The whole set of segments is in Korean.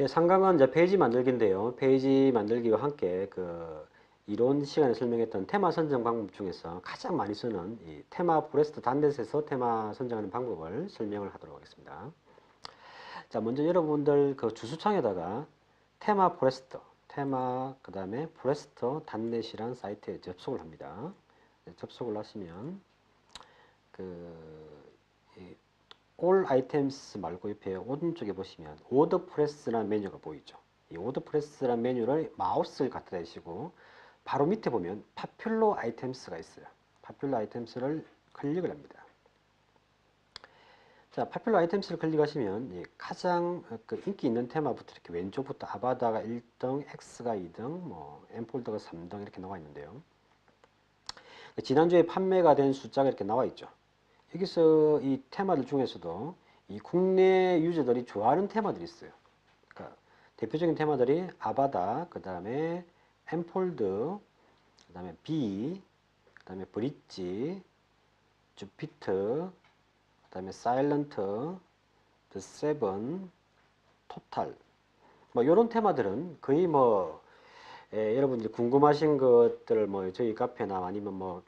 예, 3강은 이제 페이지 만들기인데요. 페이지 만들기와 함께 그 이론 시간에 설명했던 테마 선정 방법 중에서 가장 많이 쓰는 이 테마 포레스트 단넷에서 테마 선정하는 방법을 설명을 하도록 하겠습니다. 자, 먼저 여러분들 그 주소창에다가 테마 포레스트, 테마 그다음에 포레스트 단넷이란 사이트에 접속을 합니다. 네, 접속을 하시면 그 올 아이템스 말고 옆에 오른쪽에 보시면 워드프레스라는 메뉴가 보이죠. 이 워드프레스라는 메뉴를 마우스를 갖다 대시고 바로 밑에 보면 파퓰러 아이템스가 있어요. 파퓰러 아이템스를 클릭을 합니다. 자, 파퓰러 아이템스를 클릭하시면 가장 그 인기 있는 테마부터 이렇게 왼쪽부터 아바다가 1등, X가 2등, 뭐 엠폴더가 3등 이렇게 나와 있는데요. 지난주에 판매가 된 숫자가 이렇게 나와 있죠. 여기서 이 테마들 중에서도 이 국내 유저들이 좋아하는 테마들이 있어요. 그러니까 대표적인 테마들이 아바다, 그 다음에 엠폴드, 그 다음에 비, 그 다음에 브릿지, 주피터, 그 다음에 사일런트, 더 세븐, 토탈. 뭐 이런 테마들은 거의 뭐 여러분들이 궁금하신 것들을 뭐 저희 카페나 아니면 뭐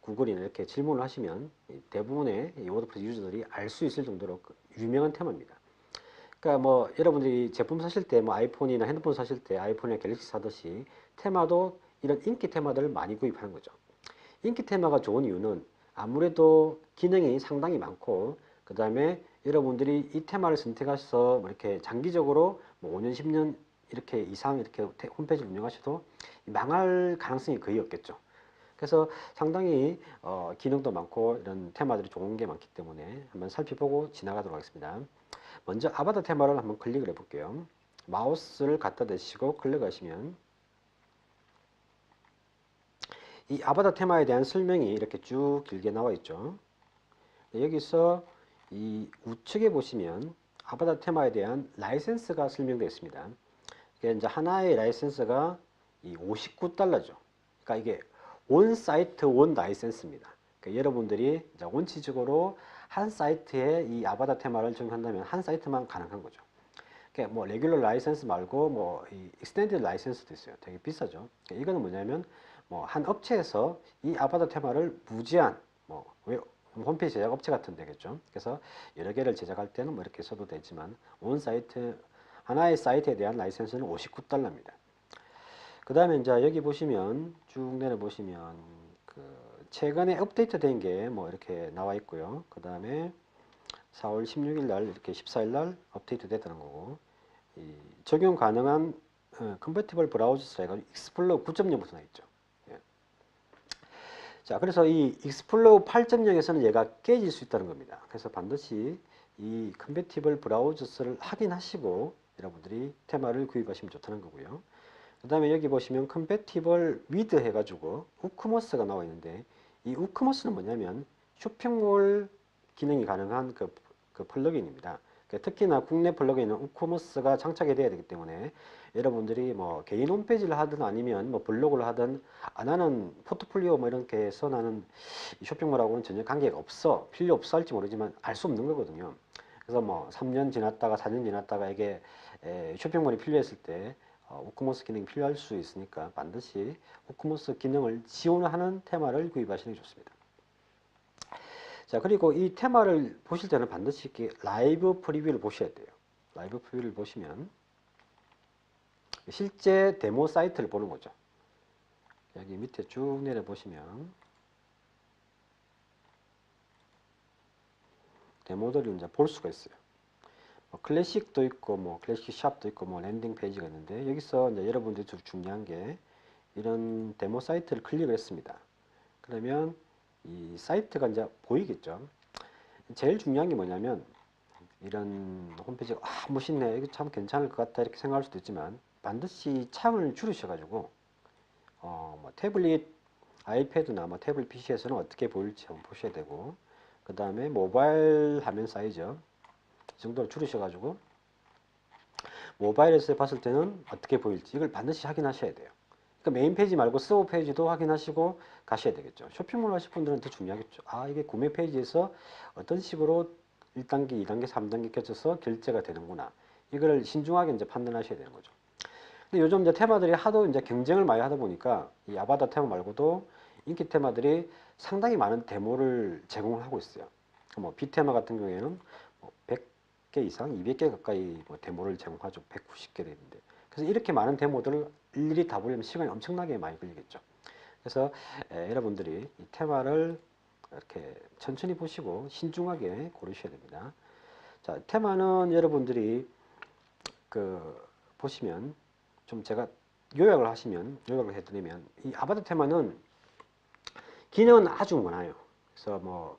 구글이나 이렇게 질문을 하시면 대부분의 워드프레스 유저들이 알 수 있을 정도로 유명한 테마입니다. 그러니까 뭐 여러분들이 제품 사실 때 뭐 아이폰이나 핸드폰 사실 때 아이폰이나 갤럭시 사듯이 테마도 이런 인기 테마들을 많이 구입하는 거죠. 인기 테마가 좋은 이유는 아무래도 기능이 상당히 많고 그 다음에 여러분들이 이 테마를 선택해서 뭐 이렇게 장기적으로 뭐 5년, 10년 이렇게 이상 이렇게 홈페이지를 운영하셔도 망할 가능성이 거의 없겠죠. 그래서 상당히 기능도 많고 이런 테마들이 좋은 게 많기 때문에 한번 살펴보고 지나가도록 하겠습니다. 먼저 아바타 테마를 한번 클릭을 해볼게요. 마우스를 갖다 대시고 클릭하시면 이 아바타 테마에 대한 설명이 이렇게 쭉 길게 나와 있죠. 여기서 이 우측에 보시면 아바타 테마에 대한 라이센스가 설명되어 있습니다. 이게 이제 하나의 라이센스가 이 $59죠. 그러니까 이게 원 사이트 원 라이센스입니다. 그러니까 여러분들이 이제 원칙적으로 한 사이트에 이 아바타 테마를 적용한다면 한 사이트만 가능한 거죠. 그러니까 뭐 레귤러 라이센스 말고 뭐 이 익스텐디드 라이센스도 있어요. 되게 비싸죠. 그러니까 이거는 뭐냐면 뭐 한 업체에서 이 아바타 테마를 무제한 뭐 홈페이지 제작 업체 같은 데겠죠. 그래서 여러 개를 제작할 때는 뭐 이렇게 써도 되지만 온 사이트 하나의 사이트에 대한 라이센스는 $59입니다. 그 다음에 이제 여기 보시면 쭉 내려 보시면 그 최근에 업데이트 된 게 뭐 이렇게 나와 있고요. 그 다음에 4월 16일 날 이렇게 14일 날 업데이트 됐다는 거고 이 적용 가능한 컨버티블 브라우저 사이가 익스플로어 9.0부터 나 있죠. 예. 자, 그래서 이 익스플로어 8.0에서는 얘가 깨질 수 있다는 겁니다. 그래서 반드시 이 컨버티블 브라우저를 확인하시고 여러분들이 테마를 구입하시면 좋다는 거고요. 그 다음에 여기 보시면 컴패티블 위드 해가지고 우크머스가 나와 있는데 이 우크머스는 뭐냐면 쇼핑몰 기능이 가능한 그 플러그인입니다. 특히나 국내 플러그인은 우크머스가 장착이 돼야 되기 때문에 여러분들이 뭐 개인 홈페이지를 하든 아니면 뭐 블로그를 하든 나는 포트폴리오 뭐 이렇게 해서 나는 쇼핑몰하고는 전혀 관계가 없어 필요 없어 할지 모르지만 알 수 없는 거거든요. 그래서 뭐 3년 지났다가 4년 지났다가 이게 쇼핑몰이 필요했을 때 우크모스 기능이 필요할 수 있으니까 반드시 우크모스 기능을 지원하는 테마를 구입하시는 게 좋습니다. 자, 그리고 이 테마를 보실 때는 반드시 이렇게 라이브 프리뷰를 보셔야 돼요. 라이브 프리뷰를 보시면 실제 데모 사이트를 보는 거죠. 여기 밑에 쭉 내려 보시면 데모들을 이제 볼 수가 있어요. 뭐 클래식도 있고 뭐 클래식 샵도 있고 뭐 랜딩 페이지가 있는데 여기서 이제 여러분들이 중요한 게 이런 데모 사이트를 클릭을 했습니다. 그러면 이 사이트가 이제 보이겠죠. 제일 중요한 게 뭐냐면 이런 홈페이지가 멋있네 이거 참 괜찮을 것 같다 이렇게 생각할 수도 있지만 반드시 창을 줄이셔가지고 뭐 태블릿 아이패드나 뭐 태블릿 PC에서는 어떻게 보일지 한번 보셔야 되고 그 다음에 모바일 화면 사이즈 이 정도로 줄이셔가지고 모바일에서 봤을 때는 어떻게 보일지 이걸 반드시 확인하셔야 돼요. 그러니까 메인 페이지 말고 서브 페이지도 확인하시고 가셔야 되겠죠. 쇼핑몰 하실 분들은 더 중요하겠죠. 아, 이게 구매 페이지에서 어떤 식으로 1단계, 2단계, 3단계 껴져서 결제가 되는구나. 이거를 신중하게 이제 판단하셔야 되는 거죠. 근데 요즘 이제 테마들이 하도 이제 경쟁을 많이 하다 보니까 이 아바타 테마 말고도 인기 테마들이 상당히 많은 데모를 제공을 하고 있어요. 뭐 B테마 같은 경우에는 뭐 100개 이상, 200개 가까이 뭐 데모를 제공하죠. 190개 되는데. 그래서 이렇게 많은 데모들을 일일이 다 보려면 시간이 엄청나게 많이 걸리겠죠. 그래서 여러분들이 이 테마를 이렇게 천천히 보시고 신중하게 고르셔야 됩니다. 자, 테마는 여러분들이 그 보시면 좀 제가 요약을 해드리면 이 아바타 테마는 기능은 아주 많아요. 그래서 뭐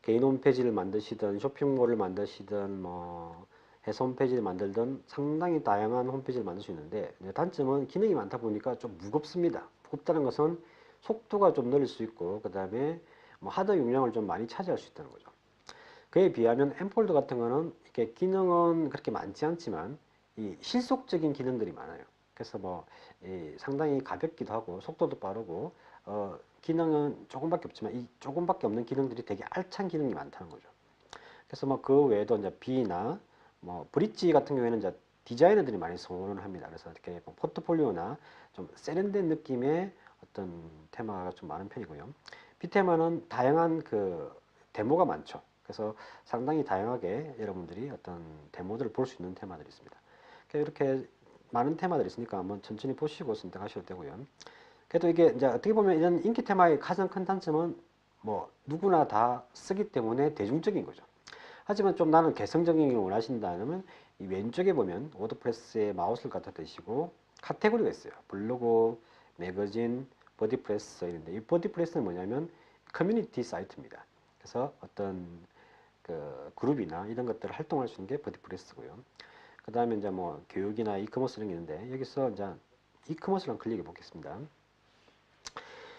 개인 홈페이지를 만드시든 쇼핑몰을 만드시든 뭐 해서 홈페이지를 만들든 상당히 다양한 홈페이지를 만들 수 있는데 단점은 기능이 많다 보니까 좀 무겁습니다. 무겁다는 것은 속도가 좀 느릴 수 있고 그 다음에 뭐 하드 용량을 좀 많이 차지할 수 있다는 거죠. 그에 비하면 엠폴드 같은 거는 이렇게 기능은 그렇게 많지 않지만 이 실속적인 기능들이 많아요. 그래서 뭐 상당히 가볍기도 하고 속도도 빠르고 기능은 조금밖에 없지만 이 조금밖에 없는 기능들이 되게 알찬 기능이 많다는 거죠. 그래서 뭐 그 외에도 이제 B나 뭐 브릿지 같은 경우에는 이제 디자이너들이 많이 선호를 합니다. 그래서 이렇게 뭐 포트폴리오나 좀 세련된 느낌의 어떤 테마가 좀 많은 편이고요. B 테마는 다양한 그 데모가 많죠. 그래서 상당히 다양하게 여러분들이 어떤 데모들을 볼 수 있는 테마들이 있습니다. 이렇게 많은 테마들이 있으니까 한번 천천히 보시고 선택하셔도 되고요. 그래도 이게 이제 어떻게 보면 이런 인기 테마의 가장 큰 단점은 뭐 누구나 다 쓰기 때문에 대중적인 거죠. 하지만 좀 나는 개성적인 걸 원하신다면 이 왼쪽에 보면 워드프레스에 마우스를 갖다 대시고 카테고리가 있어요. 블로그, 매거진, 버디프레스 있는데 이 버디프레스는 뭐냐면 커뮤니티 사이트입니다. 그래서 어떤 그 그룹이나 이런 것들을 활동할 수 있는 게 버디프레스고요. 그 다음에 이제 뭐 교육이나 이커머스 이런 게 있는데 여기서 이제 이커머스를 클릭해 보겠습니다.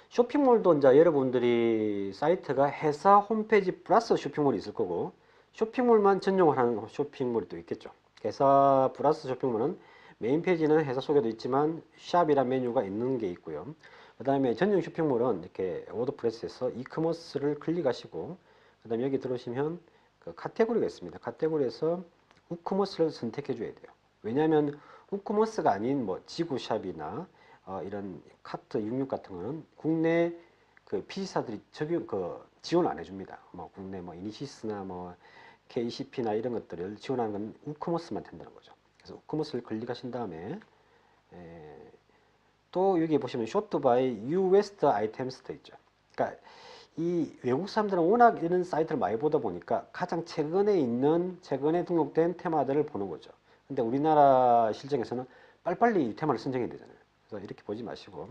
쇼핑몰도 이제 여러분들이 사이트가 회사 홈페이지 플러스 쇼핑몰이 있을 거고 쇼핑몰만 전용을 하는 쇼핑몰이 또 있겠죠. 회사 플러스 쇼핑몰은 메인 페이지는 회사 소개도 있지만 샵이란 메뉴가 있는 게 있고요. 그 다음에 전용 쇼핑몰은 이렇게 워드프레스에서 이커머스를 클릭하시고 그 다음에 여기 들어오시면 그 카테고리가 있습니다. 카테고리에서 우커머스를 선택해 줘야 돼요. 왜냐하면 우커머스가 아닌 뭐 지구샵이나 이런 카트 66 같은 거는 국내 그 PC사들이 지원 안 해줍니다. 뭐 국내 뭐 이니시스나 뭐 KCP나 이런 것들을 지원하는 건 우커머스만 된다는 거죠. 그래서 우커머스를 클릭하신 다음에 또 여기 보시면 쇼트 바이 US 아이템스도 있죠. 그러니까 이 외국 사람들은 워낙 이런 사이트를 많이 보다 보니까 가장 최근에 등록된 테마들을 보는 거죠. 근데 우리나라 실정에서는 빨리빨리 이 테마를 선정해야 되잖아요. 그래서 이렇게 보지 마시고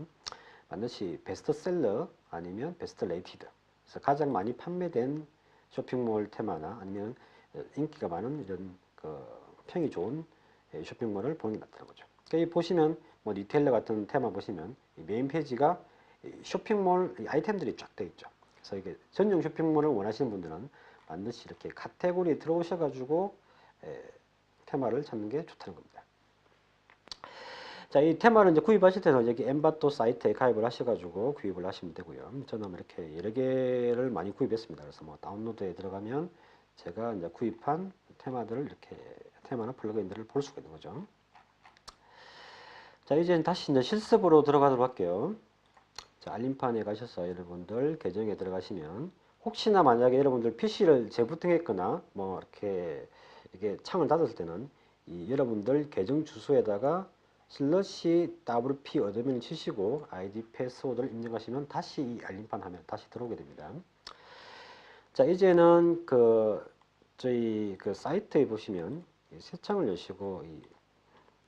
반드시 베스트셀러 아니면 베스트 레이티드. 그래서 가장 많이 판매된 쇼핑몰 테마나 아니면 인기가 많은 이런 그 평이 좋은 쇼핑몰을 보는 게 낫다는 거죠. 그러니까 보시면 뭐 리테일러 같은 테마 보시면 메인 페이지가 쇼핑몰 아이템들이 쫙 되어 있죠. 그래서 이게 전용 쇼핑몰을 원하시는 분들은 반드시 이렇게 카테고리에 들어오셔가지고 테마를 찾는 게 좋다는 겁니다. 자, 이 테마를 이제 구입하실 때는 여기 엠바토 사이트에 가입을 하셔가지고 구입을 하시면 되고요. 저는 이렇게 여러 개를 많이 구입했습니다. 그래서 뭐 다운로드에 들어가면 제가 이제 구입한 테마들을 이렇게 테마나 플러그인들을 볼 수가 있는 거죠. 자, 이제 다시 이제 실습으로 들어가도록 할게요. 자, 알림판에 가셔서 여러분들 계정에 들어가시면 혹시나 만약에 여러분들 PC를 재부팅했거나 뭐 이게 창을 닫았을 때는 이 여러분들 계정 주소에다가 /wp 어드민을 치시고 아이디 패스워드를 입력하시면 다시 이 알림판 화면 다시 들어오게 됩니다. 자, 이제는 저희 그 사이트에 보시면 새 창을 여시고 이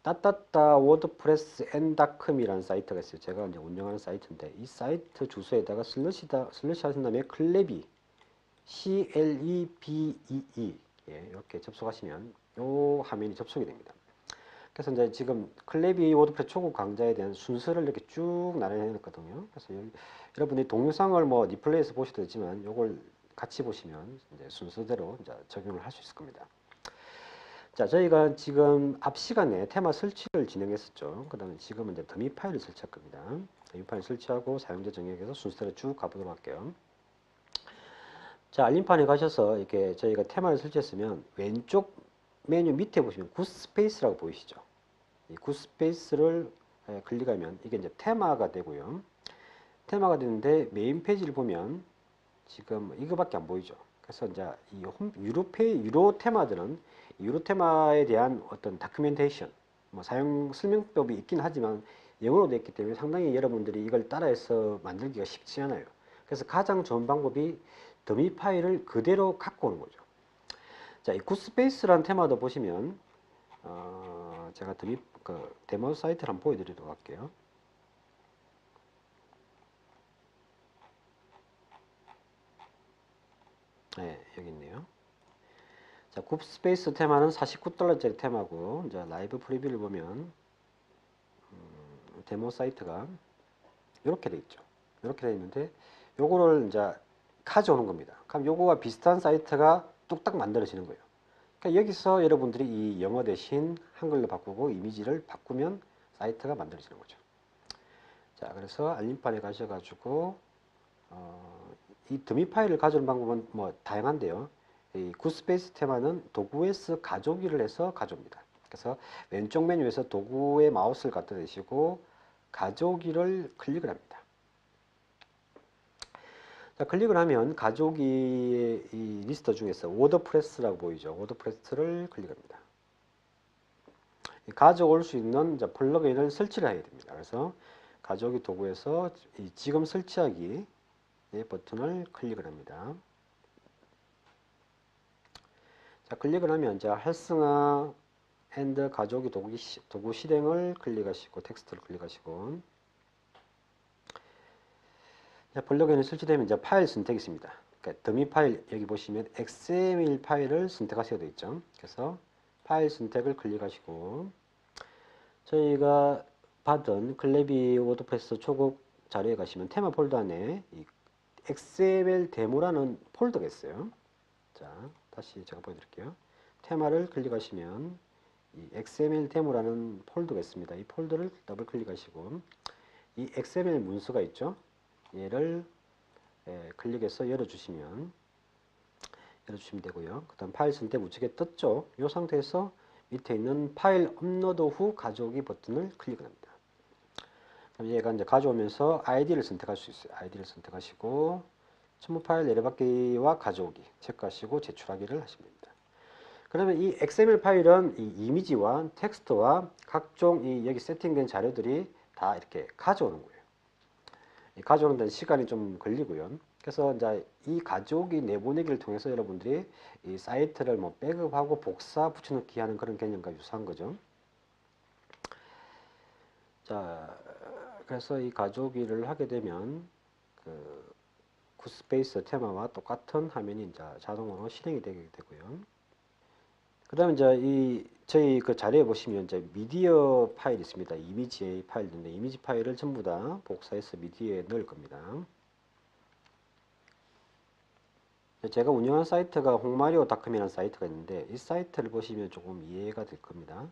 따따따 워드프레스 n.com이라는 사이트가 있어요. 제가 이제 운영하는 사이트인데 이 사이트 주소에다가 슬래시 하신 다음에 클레비 CLEBEE 이렇게 접속하시면 이 화면이 접속이 됩니다. 그래서 이제 지금 클레비 워드프레스 초급 강좌에 대한 순서를 이렇게 쭉 나열해 놨거든요. 그래서 여러분이 동영상을 뭐 리플레이에서 보셔도 되지만 이걸 같이 보시면 이제 순서대로 이제 적용을 할 수 있을 겁니다. 자, 저희가 지금 앞 시간에 테마 설치를 진행했었죠. 그 다음에 지금은 이제 더미 파일을 설치할 겁니다. 더미 파일 설치하고 사용자 정의역에서 순서대로 쭉 가보도록 할게요. 자, 알림판에 가셔서 이렇게 저희가 테마를 설치했으면 왼쪽 메뉴 밑에 보시면 굿스페이스라고 보이시죠? 이 굿스페이스를 클릭하면 이게 이제 테마가 되고요. 테마가 되는데 메인 페이지를 보면 지금 이거밖에 안 보이죠. 그래서 이제 이 유로 테마들은 유로 테마에 대한 어떤 다큐멘테이션, 뭐 사용 설명법이 있긴 하지만 영어로 되어 있기 때문에 상당히 여러분들이 이걸 따라해서 만들기가 쉽지 않아요. 그래서 가장 좋은 방법이 더미 파일을 그대로 갖고 오는 거죠. 자, 이 굿스페이스라는 테마도 보시면 제가 그 데모 사이트를 한번 보여드리도록 할게요. 네, 여기 있네요. 자, 굿스페이스 테마는 $49짜리 테마고, 이제 라이브 프리뷰를 보면 데모 사이트가 이렇게 돼 있죠. 이렇게 돼 있는데 요거를 이제 가져오는 겁니다. 그럼 요거와 비슷한 사이트가 뚝딱 만들어지는 거예요. 그러니까 여기서 여러분들이 이 영어 대신 한글로 바꾸고 이미지를 바꾸면 사이트가 만들어지는 거죠. 자, 그래서 알림판에 가셔가지고 이 더미 파일을 가져오는 방법은 뭐 다양한데요. 이 굿스페이스 테마는 도구에서 가져오기를 해서 가져옵니다. 그래서 왼쪽 메뉴에서 도구에 마우스를 갖다 대시고 가져오기를 클릭을 합니다. 자, 클릭을 하면 가져오기의 이 리스트 중에서 워드프레스라고 보이죠. 워드프레스를 클릭합니다. 가져올 수 있는 플러그인을 설치를 해야 됩니다. 그래서 가져오기 도구에서 이 지금 설치하기 버튼을 클릭을 합니다. 자, 클릭을 하면 자, 활성화 앤드 가져오기 도구 실행을 클릭하시고 텍스트를 클릭하시고 자, 플러그인이 설치되면 이제 파일 선택이 있습니다. 그러니까 더미 파일 여기 보시면 XML 파일을 선택하셔야 되어 있죠. 그래서 파일 선택을 클릭하시고 저희가 받은 클래비 워드프레스 초급 자료에 가시면 테마 폴더 안에 이 XML 데모라는 폴더가 있어요. 자, 다시 제가 보여드릴게요. 테마를 클릭하시면 이 XML 데모라는 폴더가 있습니다. 이 폴더를 더블 클릭하시고 이 XML 문서가 있죠. 얘를 클릭해서 열어주시면 되고요. 그 다음 파일 선택 우측에 떴죠. 이 상태에서 밑에 있는 파일 업로드 후 가져오기 버튼을 클릭합니다. 그럼 얘가 이제 가져오면서 아이디를 선택할 수 있어요. 아이디를 선택하시고 첨부 파일 내려받기와 가져오기 체크하시고 제출하기를 하시면 됩니다. 그러면 이 XML 파일은 이 이미지와 텍스트와 각종 이 여기 세팅된 자료들이 다 이렇게 가져오는 거예요. 가져오는 데는 시간이 좀 걸리고요. 그래서 이제 이 가져오기 내보내기를 통해서 여러분들이 이 사이트를 뭐 백업하고 복사 붙여넣기 하는 그런 개념과 유사한 거죠. 자, 그래서 이 가져오기를 하게 되면 그 굿스페이스 테마와 똑같은 화면이 이제 자동으로 실행이 되게 되고요. 그 다음에 이제 저희 그 자료에 보시면 이제 미디어 파일이 있습니다. 이미지 파일인데 이미지 파일을 전부 다 복사해서 미디어에 넣을 겁니다. 제가 운영한 사이트가 홍마리오닷컴이라는 사이트가 있는데 이 사이트를 보시면 조금 이해가 될 겁니다.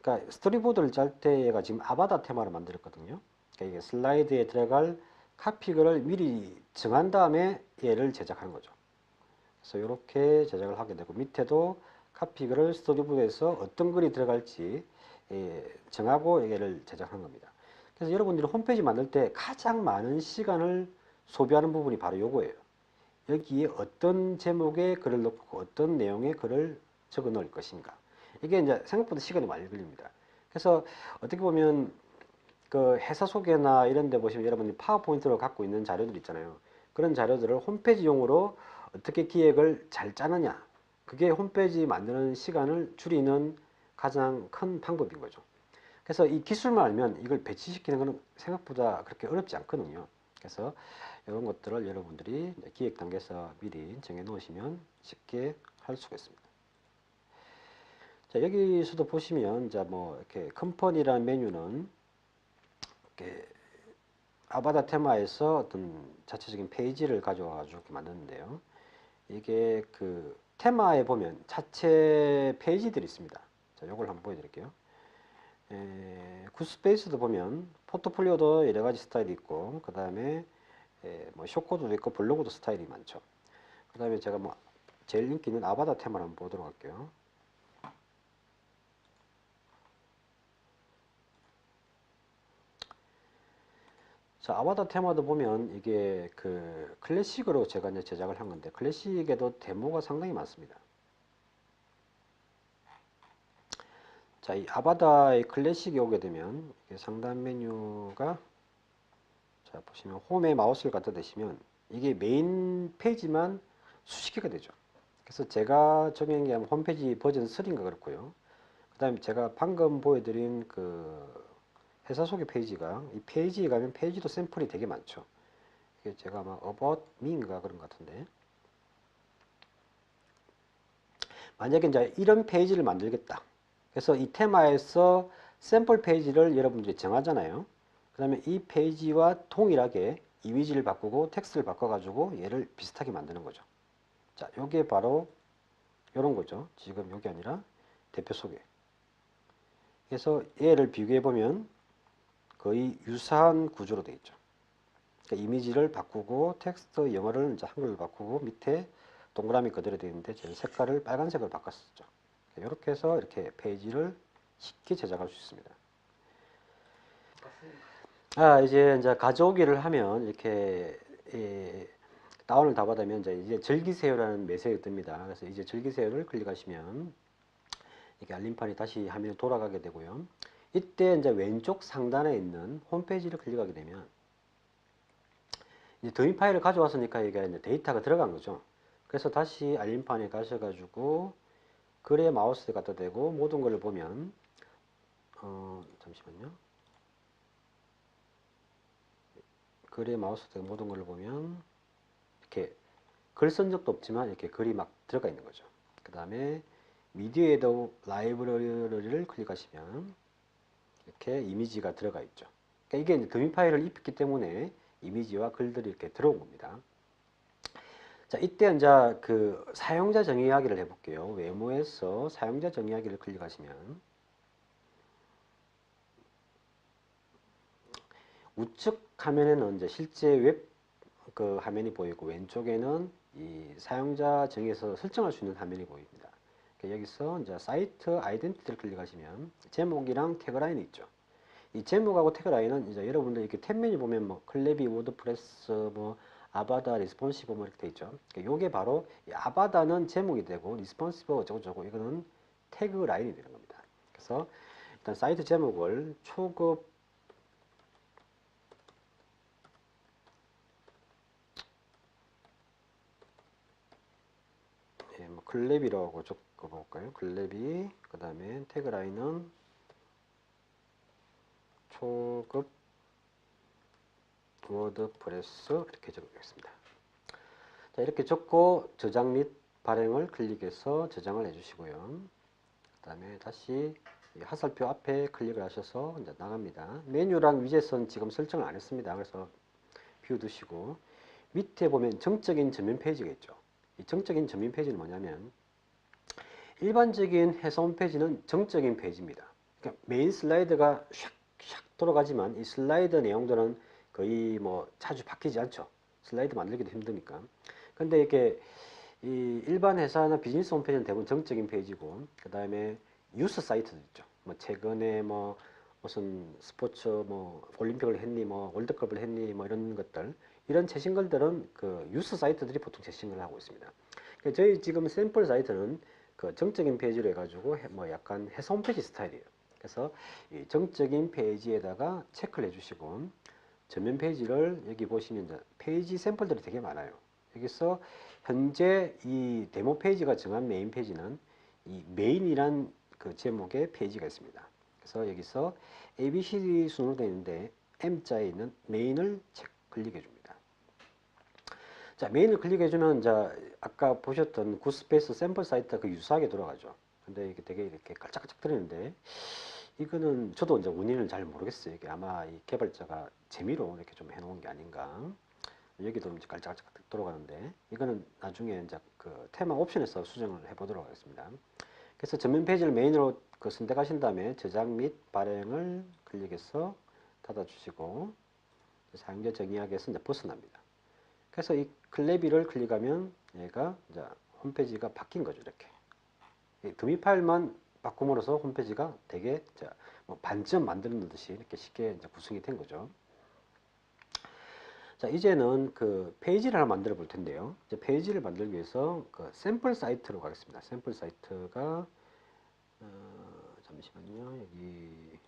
그러니까 스토리보드를 짤 때가 지금 아바타 테마를 만들었거든요. 그러니까 이게 슬라이드에 들어갈 카피글을 미리 정한 다음에 얘를 제작하는 거죠. 그래서 이렇게 제작을 하게 되고 밑에도 카피글을 스토리보드에서 어떤 글이 들어갈지 정하고 얘를 제작하는 겁니다. 그래서 여러분들이 홈페이지 만들 때 가장 많은 시간을 소비하는 부분이 바로 요거예요. 여기에 어떤 제목의 글을 넣고 어떤 내용의 글을 적어 놓을 것인가. 이게 이제 생각보다 시간이 많이 걸립니다. 그래서 어떻게 보면 그 회사 소개나 이런 데 보시면 여러분이 파워포인트로 갖고 있는 자료들 있잖아요. 그런 자료들을 홈페이지용으로 어떻게 기획을 잘 짜느냐. 그게 홈페이지 만드는 시간을 줄이는 가장 큰 방법인 거죠. 그래서 이 기술만 알면 이걸 배치시키는 것은 생각보다 그렇게 어렵지 않거든요. 그래서 이런 것들을 여러분들이 기획 단계에서 미리 정해 놓으시면 쉽게 할 수가 있습니다. 자, 여기서도 보시면 뭐 이렇게 컴퍼니라는 메뉴는 이렇게 아바타 테마에서 어떤 자체적인 페이지를 가져와 가지고 이렇게 만드는데요. 이게 그 테마에 보면 자체 페이지들이 있습니다. 자, 요걸 한번 보여드릴게요. 굿스페이스도 보면 포트폴리오도 여러 가지 스타일이 있고, 그 다음에 뭐 쇼코드도 있고 블로그도 스타일이 많죠. 그 다음에 제가 뭐 제일 인기 있는 아바타 테마를 한번 보도록 할게요. 자, 아바타 테마도 보면 이게 그 클래식으로 제가 이제 제작을 한 건데 클래식에도 데모가 상당히 많습니다. 자, 이 아바타의 클래식에 오게 되면 이게 상단 메뉴가 자, 보시면 홈에 마우스를 갖다 대시면 이게 메인 페이지만 수십 개가 되죠. 그래서 제가 정한 게 홈페이지 버전 3인가 그렇고요. 그 다음에 제가 방금 보여드린 그 회사 소개 페이지가 이 페이지에 가면 페이지도 샘플이 되게 많죠. 이게 제가 아마 about me인가 그런 것 같은데 만약에 이제 이런 페이지를 만들겠다. 그래서 이 테마에서 샘플 페이지를 여러분들이 정하잖아요. 그 다음에 이 페이지와 동일하게 이미지를 바꾸고 텍스트를 바꿔가지고 얘를 비슷하게 만드는 거죠. 자, 요게 바로 이런 거죠. 지금 여기 아니라 대표 소개. 그래서 얘를 비교해 보면 거의 유사한 구조로 되어 있죠. 그러니까 이미지를 바꾸고 텍스트 영어를 이제 한글로 바꾸고 밑에 동그라미 그대로 되어 있는데 저는 색깔을 빨간색으로 바꿨었죠. 이렇게 해서 이렇게 페이지를 쉽게 제작할 수 있습니다. 이제 가져오기를 하면 이렇게 다운을 다 받으면 이제 즐기세요라는 메시지가 뜹니다. 그래서 이제 즐기세요를 클릭하시면 이게 알림판이 다시 화면에 돌아가게 되고요. 이때 이제 왼쪽 상단에 있는 홈페이지를 클릭하게 되면 이제 더미 파일을 가져왔으니까 이게 이제 데이터가 들어간 거죠. 그래서 다시 알림판에 가셔가지고 글에 마우스를 갖다 대고 모든 걸 보면 잠시만요. 글에 마우스 대고 모든 걸 보면 이렇게 글 쓴 적도 없지만 이렇게 글이 막 들어가 있는 거죠. 그 다음에 미디어에도 라이브러리를 클릭하시면 이렇게 이미지가 들어가 있죠. 그러니까 이게 더미 파일을 입혔기 때문에 이미지와 글들이 이렇게 들어온 겁니다. 자, 이때 이제 그 사용자 정의하기를 해볼게요. 외모에서 사용자 정의하기를 클릭하시면 우측 화면에는 이제 실제 웹 그 화면이 보이고 왼쪽에는 이 사용자 정의에서 설정할 수 있는 화면이 보입니다. 여기서 이제 사이트 아이덴티티를 클릭하시면 제목이랑 태그라인이 있죠. 이 제목하고 태그라인은 이제 여러분들 이렇게 탭 메뉴 보면 뭐 클레비, 워드프레스, 뭐 아바다, 리스폰시브 뭐 이렇게 돼 있죠. 요게 바로 이 아바다는 제목이 되고 리스폰시브 어쩌고저쩌고 이거는 태그라인이 되는 겁니다. 그래서 일단 사이트 제목을 초급 뭐 클레비라고 적어볼까요? 클레비 그 다음에 태그라인은 초급 워드프레스 이렇게 적어보겠습니다. 자, 이렇게 적고 저장 및 발행을 클릭해서 저장을 해주시고요. 그 다음에 다시 화살표 앞에 클릭을 하셔서 이제 나갑니다. 메뉴랑 위젯은 지금 설정을 안 했습니다. 그래서 비워두시고 밑에 보면 정적인 전면 페이지가 있죠. 이 정적인 전면 페이지는 뭐냐면 일반적인 회사 홈페이지는 정적인 페이지입니다. 그러니까 메인 슬라이드가 샥샥 돌아가지만 이 슬라이드 내용들은 거의 뭐 자주 바뀌지 않죠. 슬라이드 만들기도 힘드니까. 근데 이렇게 이 일반 회사나 비즈니스 홈페이지는 대부분 정적인 페이지고 그 다음에 뉴스 사이트도 있죠. 뭐 최근에 뭐 무슨 스포츠 뭐 올림픽을 했니 뭐 월드컵을 했니 뭐 이런 것들 이런 최신 글들은 그 뉴스 사이트들이 보통 제시를 하고 있습니다. 그러니까 저희 지금 샘플 사이트는 그 정적인 페이지로 해가지고 뭐 약간 회사 홈페이지 스타일이에요. 그래서 이 정적인 페이지에다가 체크를 해주시고 전면 페이지를 여기 보시면 이제 페이지 샘플들이 되게 많아요. 여기서 현재 이 데모 페이지가 정한 메인 페이지는 이 메인이란 그 제목의 페이지가 있습니다. 그래서 여기서 ABCD 순으로 되어 있는데 M자에 있는 메인을 클릭해 줍니다. 자, 메인을 클릭해 주면 이제 아까 보셨던 굿스페이스 샘플 사이트가 그 유사하게 돌아가죠. 근데 이게 되게 이렇게 깔짝깔짝거리는데 이거는 저도 이제 원인을 잘 모르겠어요. 이게 아마 이 개발자가 재미로 이렇게 좀 해놓은 게 아닌가. 여기도 이제 깔짝깔짝 돌아가는데 이거는 나중에 이제 그 테마 옵션에서 수정을 해보도록 하겠습니다. 그래서 전면 페이지를 메인으로 그 선택하신 다음에 저장 및 발행을 클릭해서 닫아주시고 사용자 정의하기에서 이제 벗어납니다. 그래서 이 클레비를 클릭하면 얘가 이제 홈페이지가 바뀐 거죠. 이렇게 더미 파일만 바꿈으로써 홈페이지가 되게 뭐 반점 만드는 듯이 이렇게 쉽게 이제 구성이 된 거죠. 자, 이제는 그 페이지를 하나 만들어 볼 텐데요. 이제 페이지를 만들기 위해서 그 샘플 사이트로 가겠습니다. 샘플 사이트가 잠시만요. 여기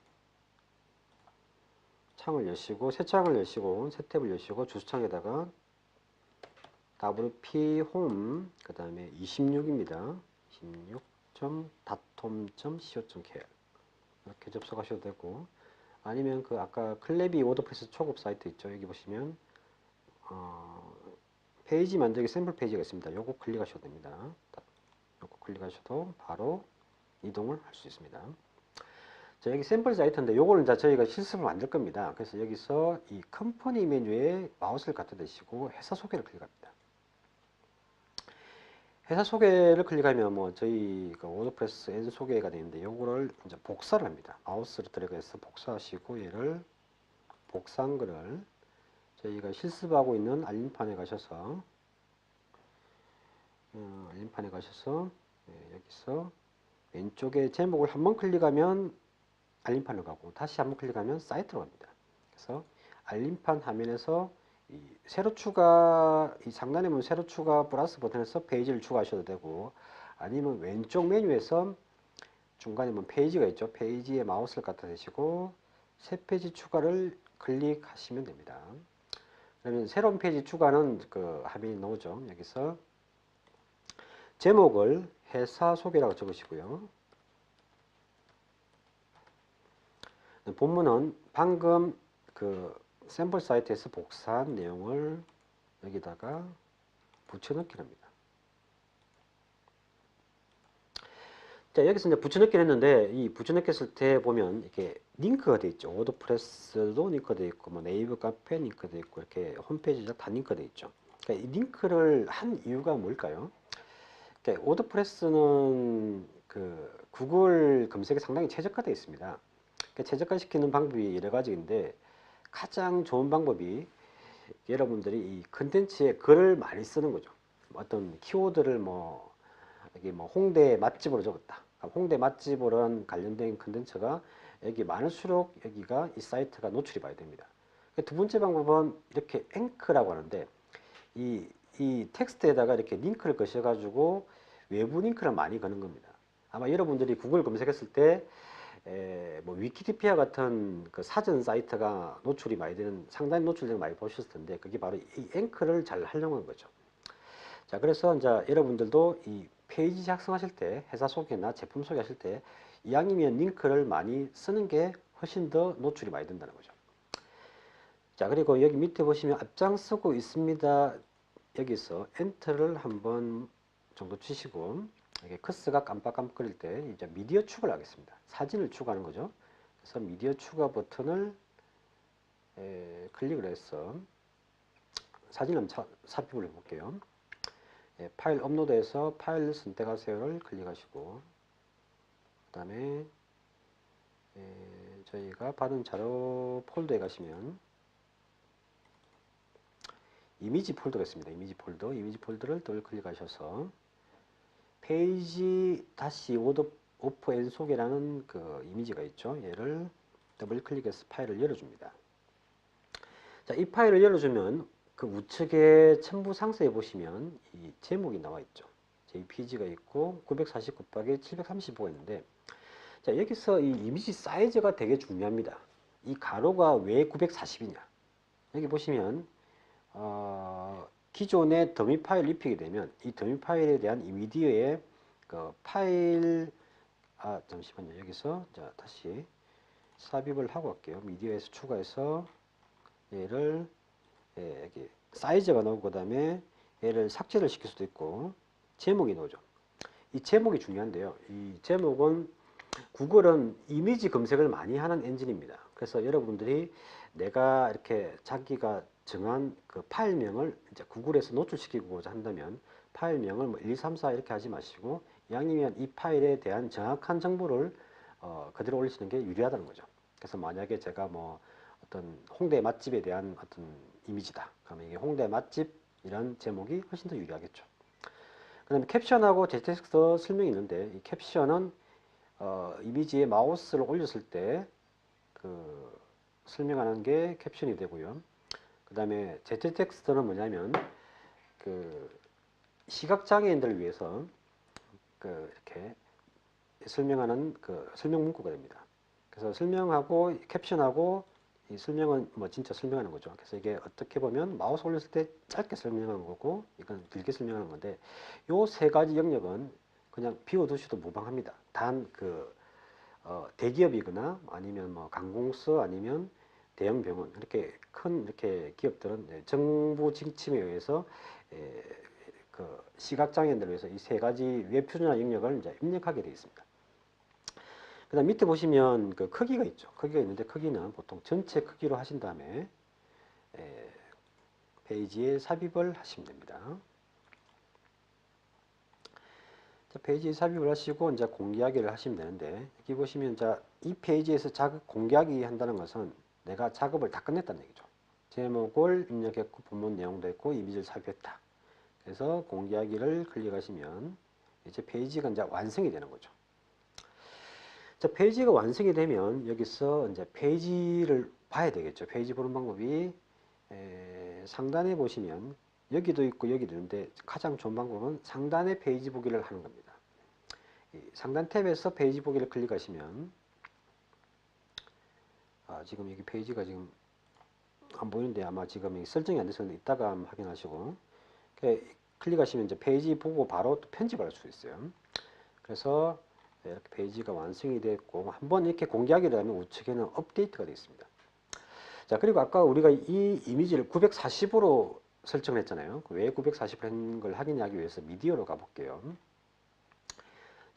창을 여시고 새 창을 여시고 새 탭을 여시고 주소창에다가 wp home 그 다음에 26입니다. 26.datom.co.kr 이렇게 접속하셔도 되고, 아니면 그 아까 클레비 워드프레스 초급 사이트 있죠. 여기 보시면 페이지 만들기 샘플 페이지가 있습니다. 요거 클릭하셔도 됩니다. 요거 클릭하셔도 바로 이동을 할 수 있습니다. 자, 여기 샘플 사이트인데 요거는 이제 저희가 실습을 만들 겁니다. 그래서 여기서 이 컴퍼니 메뉴에 마우스를 갖다 대시고 회사 소개를 클릭합니다. 회사 소개를 클릭하면 뭐 저희 그 워드프레스 N 소개가 되는데 요거를 이제 복사를 합니다. 마우스를 들어가서 복사하시고 얘를 복사한 거를 저희가 실습하고 있는 알림판에 가셔서 여기서 왼쪽에 제목을 한번 클릭하면 알림판을 가고 다시 한번 클릭하면 사이트로 갑니다. 그래서 알림판 화면에서 이 상단에 보면 새로 추가 플러스 버튼에서 페이지를 추가하셔도 되고, 아니면 왼쪽 메뉴에서 중간에 보면 페이지가 있죠. 페이지에 마우스를 갖다 대시고 새 페이지 추가를 클릭하시면 됩니다. 그러면 새로운 페이지 추가는 그 화면이 나오죠. 여기서 제목을 회사 소개라고 적으시고요. 본문은 방금 그 샘플 사이트에서 복사한 내용을 여기다가 붙여넣기를 합니다. 자, 여기서 이제 붙여넣기를 했는데, 이 붙여넣기 했을 때 보면 이렇게 링크가 되어 있죠. 워드프레스도 링크가 되어 있고, 뭐 네이버 카페 링크가 되어 있고, 이렇게 홈페이지 다 링크가 되어 있죠. 그러니까 이 링크를 한 이유가 뭘까요? 그러니까 워드프레스는 그 구글 검색에 상당히 최적화되어 있습니다. 그러니까 최적화시키는 방법이 여러 가지인데, 가장 좋은 방법이 여러분들이 이 컨텐츠에 글을 많이 쓰는 거죠. 어떤 키워드를 여기 홍대 맛집으로 적었다. 홍대 맛집으로 관련된 컨텐츠가 여기 많을수록 여기가 이 사이트가 노출이 많이 됩니다. 두 번째 방법은 이렇게 앵커라고 하는데, 이 텍스트에다가 이렇게 링크를 거셔가지고 외부 링크를 많이 거는 겁니다. 아마 여러분들이 구글 검색했을 때 위키피디아 같은 그 사전 사이트가 노출이 많이 되는, 상당히 노출되는 거 많이 보셨을 텐데, 그게 바로 이 앵커를 잘 활용한 거죠. 자, 그래서 이제 여러분들도 이 페이지 작성하실 때, 회사 소개나 제품 소개하실 때 이왕이면 링크를 많이 쓰는 게 훨씬 더 노출이 많이 된다는 거죠. 자, 그리고 여기 밑에 보시면 앞장서고 있습니다. 여기서 엔터를 한번 정도 치시고, 이게 커서가 깜빡깜빡거릴 때 이제 미디어 추가를 하겠습니다. 사진을 추가하는 거죠. 그래서 미디어 추가 버튼을 클릭을 해서 사진을 한번 살펴볼 볼게요. 파일 업로드해서 파일 선택하세요를 클릭하시고, 그 다음에 저희가 받은 자료 폴더에 가시면 이미지 폴더가 있습니다. 이미지 폴더를 더블 클릭하셔서 페이지 다시 워드 오프 앤 소개라는 그 이미지가 있죠. 얘를 더블 클릭해서 파일을 열어줍니다. 자, 이 파일을 열어주면 그 우측에 첨부 상세에 보시면 이 제목이 나와 있죠. JPG가 있고 940 곱하기 735가 있는데, 자, 여기서 이 이미지 사이즈가 되게 중요합니다. 이 가로가 왜 940이냐. 여기 보시면 기존의 더미 파일 입히게 되면 이 더미 파일에 대한 이 미디어의 그 파일 잠시만요. 여기서 자 다시 삽입을 하고 갈게요. 미디어에서 추가해서 얘를 여기 사이즈가 나오고, 그 다음에 얘를 삭제를 시킬 수도 있고 제목이 나오죠. 이 제목이 중요한데요. 이 제목은 구글은 이미지 검색을 많이 하는 엔진입니다. 그래서 여러분들이 내가 이렇게 자기가 정한 그 파일명을 이제 구글에서 노출시키고자 한다면 파일명을 1, 2, 3, 4 이렇게 하지 마시고 이왕이면 이 파일에 대한 정확한 정보를 그대로 올리시는 게 유리하다는 거죠. 그래서 만약에 제가 어떤 홍대 맛집에 대한 어떤 이미지다. 그러면 이게 홍대 맛집 이런 제목이 훨씬 더 유리하겠죠. 그 다음에 캡션하고 텍스트 설명이 있는데, 이 캡션은 이미지에 마우스를 올렸을 때 그 설명하는 게 캡션이 되고요. 그 다음에 ZText는 뭐냐면 그 시각장애인들을 위해서 그 이렇게 설명하는 그 설명 문구가 됩니다. 그래서 설명하고 캡션하고 이 설명은 뭐 진짜 설명하는 거죠. 그래서 이게 어떻게 보면 마우스 올렸을 때 짧게 설명하는 거고 이건 길게 설명하는 건데 요 세 가지 영역은 그냥 비워두셔도 무방합니다. 단 그 대기업이거나 아니면 뭐 관공서 아니면 대형 병원 이렇게 큰 이렇게 기업들은 정부 지침에 의해서 그 시각장애인들을 위해서 이 세 가지 웹 표준화 영역을 이제 입력하게 되어 있습니다. 그 다음 밑에 보시면 그 크기가 있죠. 크기가 있는데 크기는 보통 전체 크기로 하신 다음에 페이지에 삽입을 하시면 됩니다. 자, 페이지에 삽입을 하시고 이제 공개하기를 하시면 되는데 여기 보시면 자, 이 페이지에서 작업 공개하기 한다는 것은 내가 작업을 다 끝냈다는 얘기죠. 제목을 입력했고 본문 내용도 했고 이미지를 삽입했다. 그래서 공개하기를 클릭하시면 이제 페이지가 이제 완성이 되는 거죠. 자, 페이지가 완성이 되면 여기서 이제 페이지를 봐야 되겠죠. 페이지 보는 방법이 상단에 보시면 여기도 있고 여기도 있는데 가장 좋은 방법은 상단에 페이지 보기를 하는 겁니다. 이 상단 탭에서 페이지 보기를 클릭하시면 지금 여기 페이지가 지금 안 보이는데 아마 지금 설정이 안 돼서 이따가 한번 확인하시고 클릭하시면 이제 페이지 보고 바로 또 편집할 수 있어요. 그래서 이렇게 페이지가 완성이 됐고 한번 이렇게 공개하기를 하면 우측에는 업데이트가 되어 있습니다. 자, 그리고 아까 우리가 이 이미지를 940으로 설정을 했잖아요. 왜 940을 한 걸 확인하기 위해서 미디어로 가볼게요.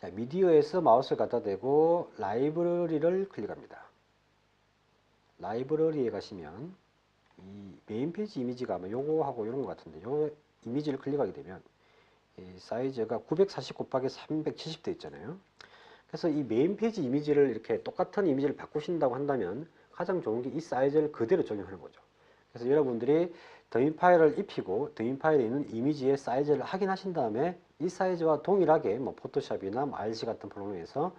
자, 미디어에서 마우스를 갖다 대고 라이브러리를 클릭합니다. 라이브러리에 가시면 이 메인 페이지 이미지가 아마 요거하고 이런 것 같은데 요 이미지를 클릭하게 되면 이 사이즈가 940 곱하기 370 돼 있잖아요. 그래서 이 메인 페이지 이미지를 이렇게 똑같은 이미지를 바꾸신다고 한다면 가장 좋은 게 이 사이즈를 그대로 적용하는 거죠. 그래서 여러분들이 더민 파일을 입히고 더민 파일에 있는 이미지의 사이즈를 확인하신 다음에 이 사이즈와 동일하게 뭐 포토샵이나 뭐 RC 같은 프로그램에서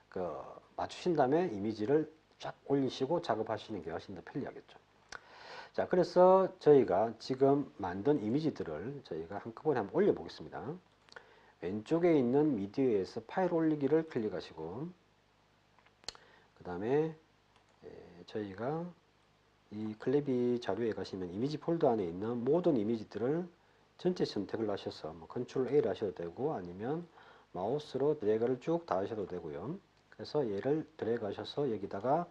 그 맞추신 다음에 이미지를 쫙 올리시고 작업하시는 게 훨씬 더 편리하겠죠. 자, 그래서 저희가 지금 만든 이미지들을 저희가 한꺼번에 한번 올려 보겠습니다. 왼쪽에 있는 미디어에서 파일 올리기를 클릭하시고 그 다음에 저희가 이 클래비 자료에 가시면 이미지 폴더 안에 있는 모든 이미지들을 전체 선택을 하셔서 뭐 컨트롤 A를 하셔도 되고 아니면 마우스로 드래그를 쭉 다 하셔도 되고요. 그래서 얘를 드래그 하셔서 여기다가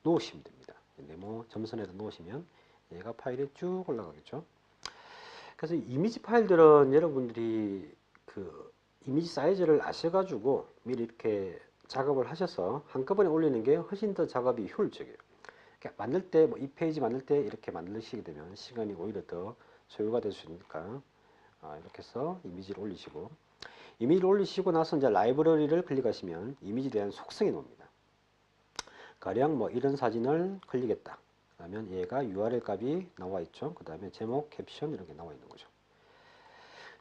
놓으시면 됩니다. 네모 점선에다 놓으시면 얘가 파일에 쭉 올라가겠죠. 그래서 이미지 파일들은 여러분들이 그 이미지 사이즈를 아셔가지고 미리 이렇게 작업을 하셔서 한꺼번에 올리는 게 훨씬 더 작업이 효율적이에요. 그러니까 만들 때, 뭐 이 페이지 만들 때 이렇게 만드시게 되면 시간이 오히려 더 소요가 될 수 있으니까 이렇게 해서 이미지를 올리시고 이미지를 올리시고 나서 이제 라이브러리를 클릭하시면 이미지에 대한 속성이 나옵니다. 가령 뭐 이런 사진을 클릭했다. 그러면 얘가 URL 값이 나와 있죠. 그 다음에 제목, 캡션 이렇게 나와 있는 거죠.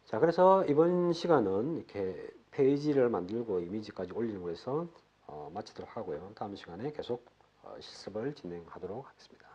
자, 그래서 이번 시간은 이렇게 페이지를 만들고 이미지까지 올리는 거에서 마치도록 하고요. 다음 시간에 계속 실습을 진행하도록 하겠습니다.